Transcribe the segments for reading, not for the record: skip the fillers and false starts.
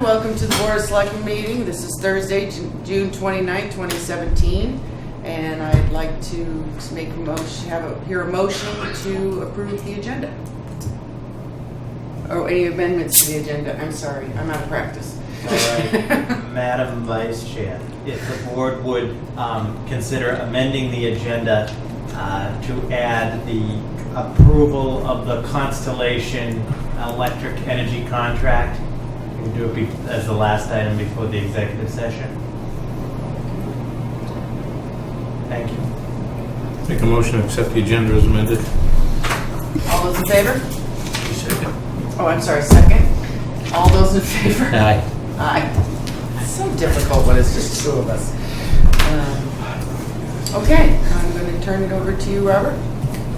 Welcome to the Board of Selectmen meeting. This is Thursday, June 29, 2017, and I'd like to make a motion, hear a motion to approve the agenda. Oh, any amendments to the agenda? I'm sorry, I'm out of practice. All right, Madam Vice Chair, if the board would consider amending the agenda to add the approval of the Constellation electric energy contract. We can do it as the last item before the executive session. Thank you. Make a motion to accept the agenda as amended. All those in favor? Second. Oh, I'm sorry, second. All those in favor? Aye. Aye. It's so difficult when it's just two of us. Okay, I'm going to turn it over to you, Robert.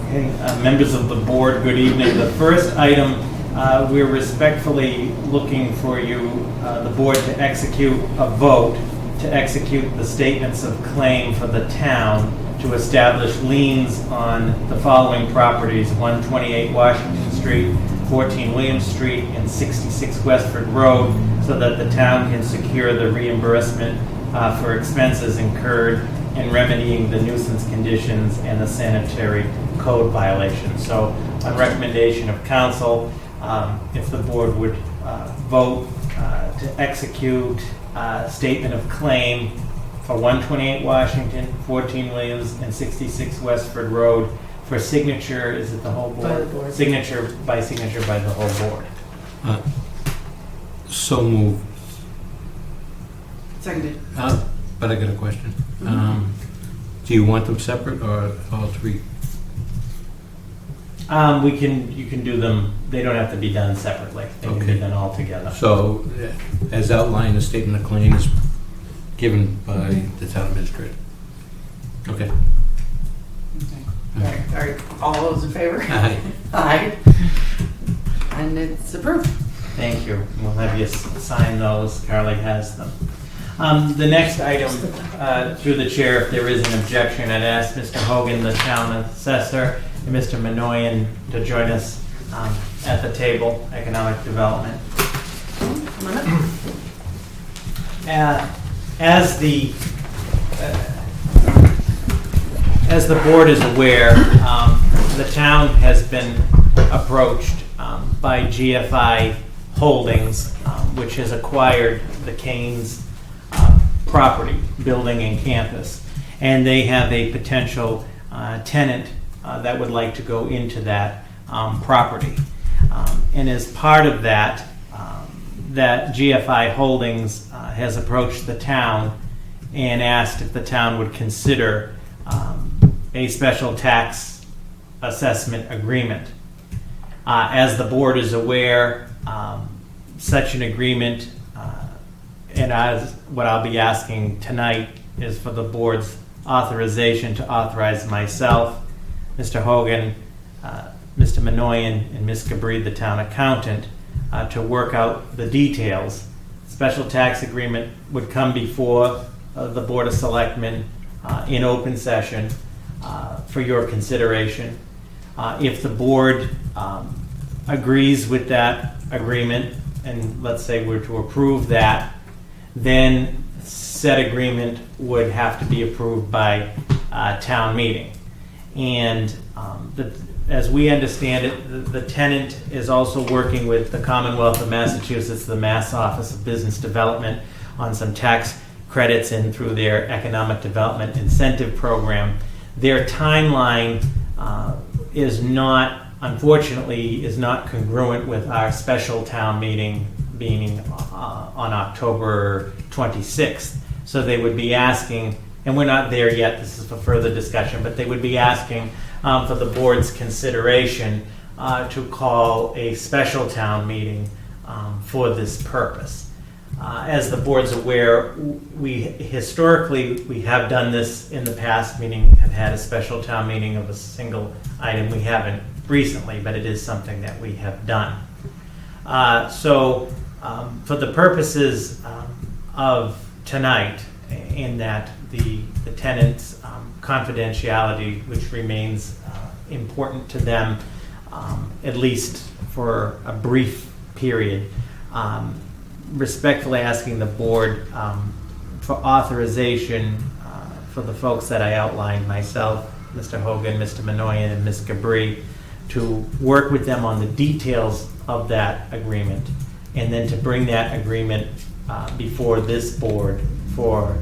Okay, members of the board, good evening. The first item, we're respectfully looking for you, the board, to execute a vote to execute the statements of claim for the town to establish liens on the following properties: 128 Washington Street, 14 Williams Street, and 66 Westford Road, so that the town can secure the reimbursement for expenses incurred in remedying the nuisance conditions and the sanitary code violations. So, on recommendation of council, if the board would vote to execute a statement of claim for 128 Washington, 14 Williams, and 66 Westford Road for signature, is it the whole board? By the board. Signature by the whole board. So moved. Seconded. But I got a question. Do you want them separate or all three? You can do them. They don't have to be done separately. They can be done all together. So, as outlined, the statement of claim is given by the town administrator. Okay. All right. All those in favor? Aye. Aye. And it's approved. Thank you. We'll have you sign those. Carly has them. The next item, through the chair, if there is an objection, I'd ask Mr. Hogan, the town assessor, and Mr. Minoyan to join us at the table, economic development. Come on up. As the board is aware, the town has been approached by GFI Holdings, which has acquired the Canes property, building, and campus, and they have a potential tenant that would like to go into that property. And as part of that, that GFI Holdings has approached the town and asked if the town would consider a special tax assessment agreement. As the board is aware, such an agreement, and as what I'll be asking tonight, is for the board's authorization to authorize myself, Mr. Hogan, Mr. Minoyan, and Ms. Gabri, the town accountant, to work out the details. Special tax agreement would come before the Board of Selectmen in open session for your consideration. If the board agrees with that agreement, and let's say we're to approve that, then said agreement would have to be approved by town meeting. And as we understand it, the tenant is also working with the Commonwealth of Massachusetts, the Mass Office of Business Development, on some tax credits and through their Economic Development Incentive Program. Their timeline unfortunately is not congruent with our special town meeting being on October 26th. So they would be asking, and we're not there yet, this is for further discussion, but they would be asking for the board's consideration to call a special town meeting for this purpose. As the board's aware, we have done this in the past, meaning have had a special town meeting of a single item. We haven't recently, but it is something that we have done. So for the purposes of tonight, in that the tenant's confidentiality, which remains important to them, at least for a brief period, respectfully asking the board for authorization for the folks that I outlined, myself, Mr. Hogan, Mr. Minoyan, and Ms. Gabri, to work with them on the details of that agreement, and then to bring that agreement before this board for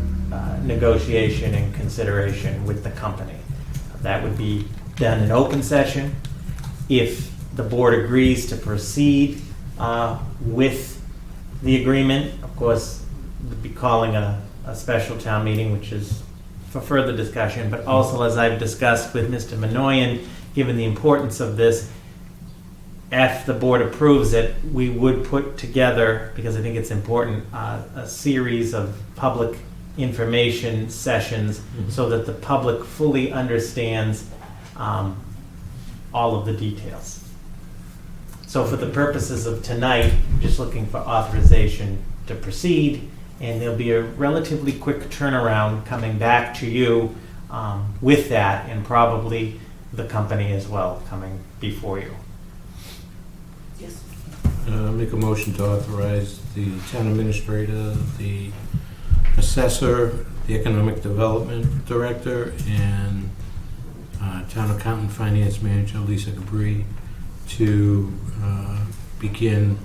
negotiation and consideration with the company. That would be done in open session. If the board agrees to proceed with the agreement, of course, we'd be calling a special town meeting, which is for further discussion, but also, as I've discussed with Mr. Minoyan, given the importance of this, if the board approves it, we would put together, because I think it's important, a series of public information sessions so that the public fully understands all of the details. So for the purposes of tonight, I'm just looking for authorization to proceed, and there'll be a relatively quick turnaround coming back to you with that, and probably the company as well coming before you. Yes. Make a motion to authorize the town administrator, the assessor, the economic development director, and town accountant, finance manager Lisa Gabri to begin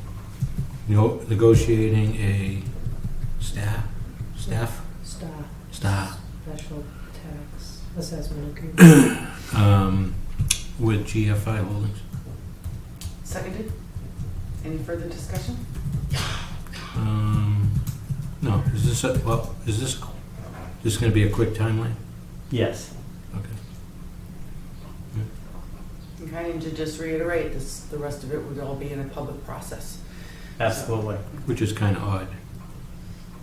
negotiating a staff Special tax assessment agreement. with GFI Holdings. Seconded. Any further discussion? No, is this going to be a quick timeline? Yes. Okay. Okay, and to just reiterate, the rest of it would all be in a public process. Absolutely. Which is kind of odd,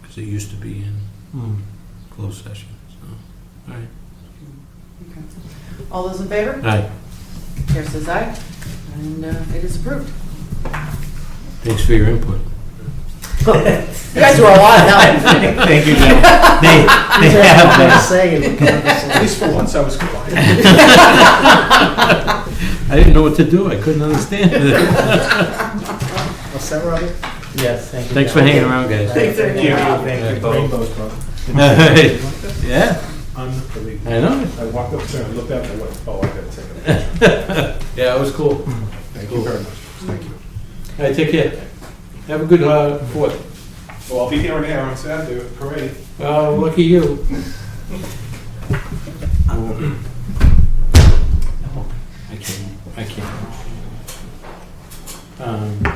because it used to be in closed session, so, all right. Okay. All those in favor? Aye. Chair says aye, and it is approved. Thanks for your input. You guys were a lot of help. Thank you, Jim. They have been. At least for once, I was quiet. I didn't know what to do. I couldn't understand it. What's that, Robert? Yes, thank you. Thanks for hanging around, guys. Thanks, Thank you. Thank you both. Rainbows, bro. Yeah, Unbelievable. I know. I walked up there and looked out and I went, oh, I gotta take a picture. Yeah, it was cool. Thank you very much. Thank you. All right, take care. Have a good 4th. Well, I'll be here on Saturday with the parade. Lucky you. I can't.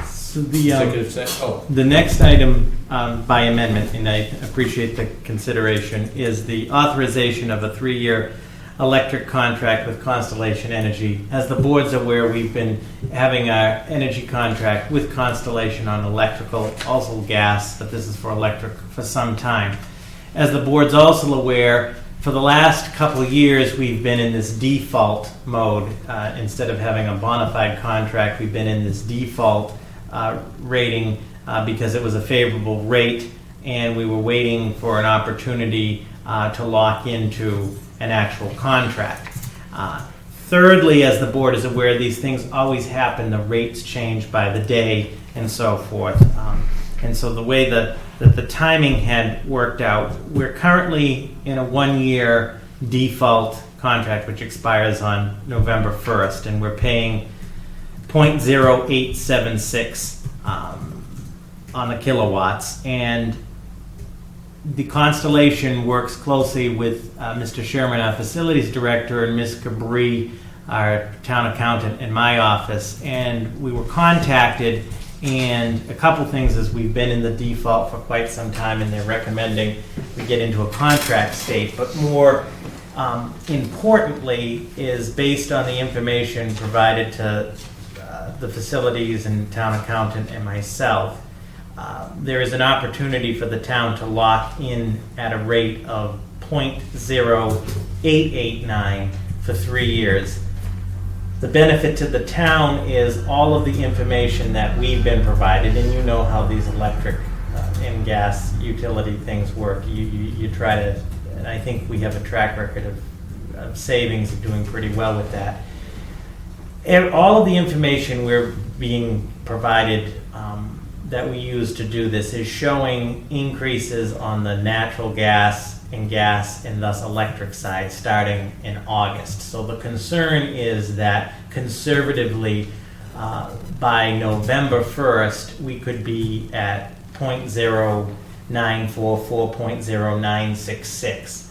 So the Executive session. the next item by amendment, and I appreciate the consideration, is the authorization of a 3-year electric contract with Constellation Energy. As the board's aware, we've been having our energy contract with Constellation on electrical, also gas, but this is for electric, for some time. As the board's also aware, for the last couple of years, we've been in this default mode. Instead of having a bona fide contract, we've been in this default rating because it was a favorable rate, and we were waiting for an opportunity to lock into an actual contract. Thirdly, as the board is aware, these things always happen. The rates change by the day and so forth. And so the way that the timing had worked out, we're currently in a 1-year default contract which expires on November 1st, and we're paying 0.0876 on the kilowatts. And the Constellation works closely with Mr. Sherman, our facilities director, and Ms. Gabri, our town accountant, in my office. And we were contacted, and a couple things is we've been in the default for quite some time, and they're recommending we get into a contract state. But more importantly is based on the information provided to the facilities and town accountant and myself, there is an opportunity for the town to lock in at a rate of 0.0889 for 3 years. The benefit to the town is all of the information that we've been provided, and you know how these electric and gas utility things work. You try to, and I think we have a track record of savings, of doing pretty well with that. And all of the information we're being provided that we use to do this is showing increases on the natural gas and thus electric side starting in August. So the concern is that conservatively, by November 1st, we could be at 0.0944, 0.0966.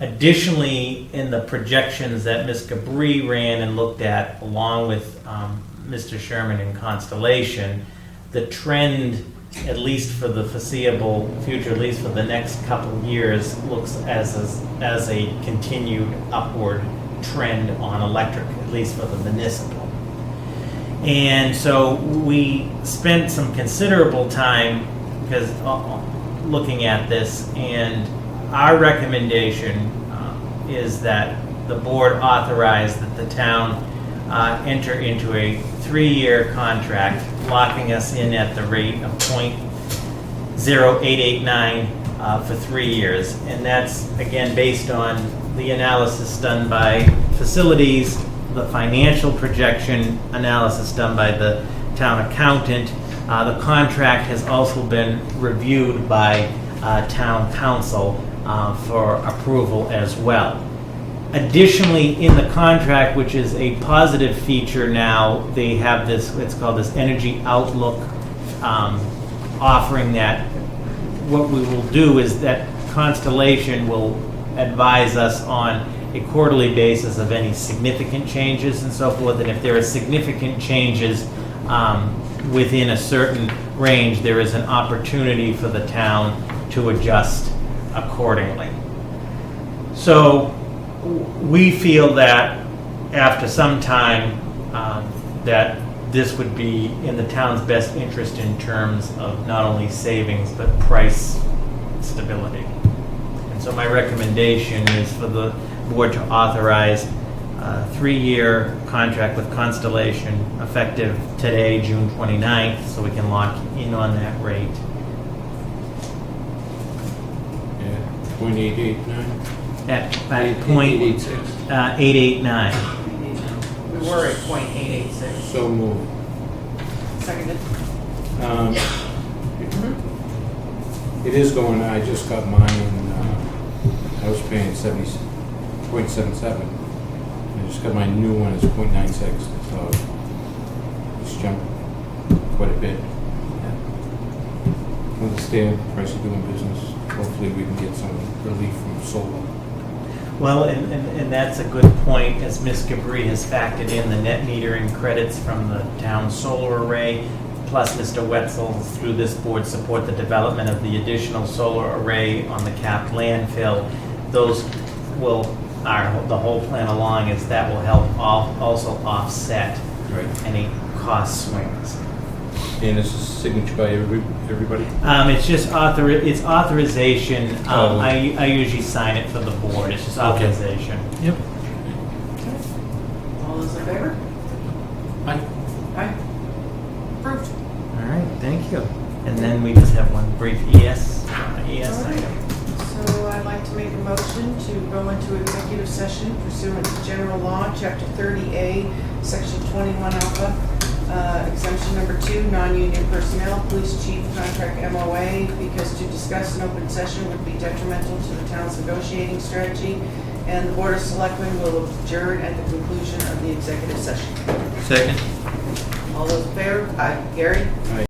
Additionally, in the projections that Ms. Gabri ran and looked at along with Mr. Sherman in Constellation, the trend, at least for the foreseeable future, at least for the next couple of years, looks as a continued upward trend on electric, at least for the municipal. And so we spent some considerable time because looking at this, and our recommendation is that the board authorize that the town enter into a 3-year contract, locking us in at the rate of 0.0889 for 3 years. And that's, again, based on the analysis done by facilities, the financial projection analysis done by the town accountant. The contract has also been reviewed by town council for approval as well. Additionally, in the contract, which is a positive feature now, they have this, it's called this Energy Outlook offering that what we will do is that Constellation will advise us on a quarterly basis of any significant changes and so forth. And if there are significant changes within a certain range, there is an opportunity for the town to adjust accordingly. So we feel that after some time that this would be in the town's best interest in terms of not only savings but price stability. And so my recommendation is for the board to authorize a 3-year contract with Constellation effective today, June 29th, so we can lock in on that rate. Yeah, 0.889. At point 889. We were at 0.886. So moved. Seconded. It is going, I just got mine and I was paying 70.77. I just got my new one, it's 0.96, so it's jumped quite a bit. Understand the price of doing business. Hopefully we can get some relief from solar. Well, and that's a good point, as Ms. Gabri has factored in the net metering credits from the town solar array, plus Mr. Wetzel, through this board, support the development of the additional solar array on the capped landfill. Those will, the whole plan along is that will help also offset any cost swings. And this is signature by everybody? It's just it's authorization. Oh. I usually sign it for the board. It's just authorization. Yep. All those in favor? Aye. Aye. Approved. All right, thank you. And then we just have one brief ES item. So I'd like to make a motion to go into executive session pursuant to general law, chapter 30A, section 21 alpha, exemption number 2, non-union personnel, police chief contract MOA, because to discuss an open session would be detrimental to the town's negotiating strategy, and the Board of Selectmen will adjourn at the conclusion of the executive session. Second. All those in favor? Aye. Gary? Aye.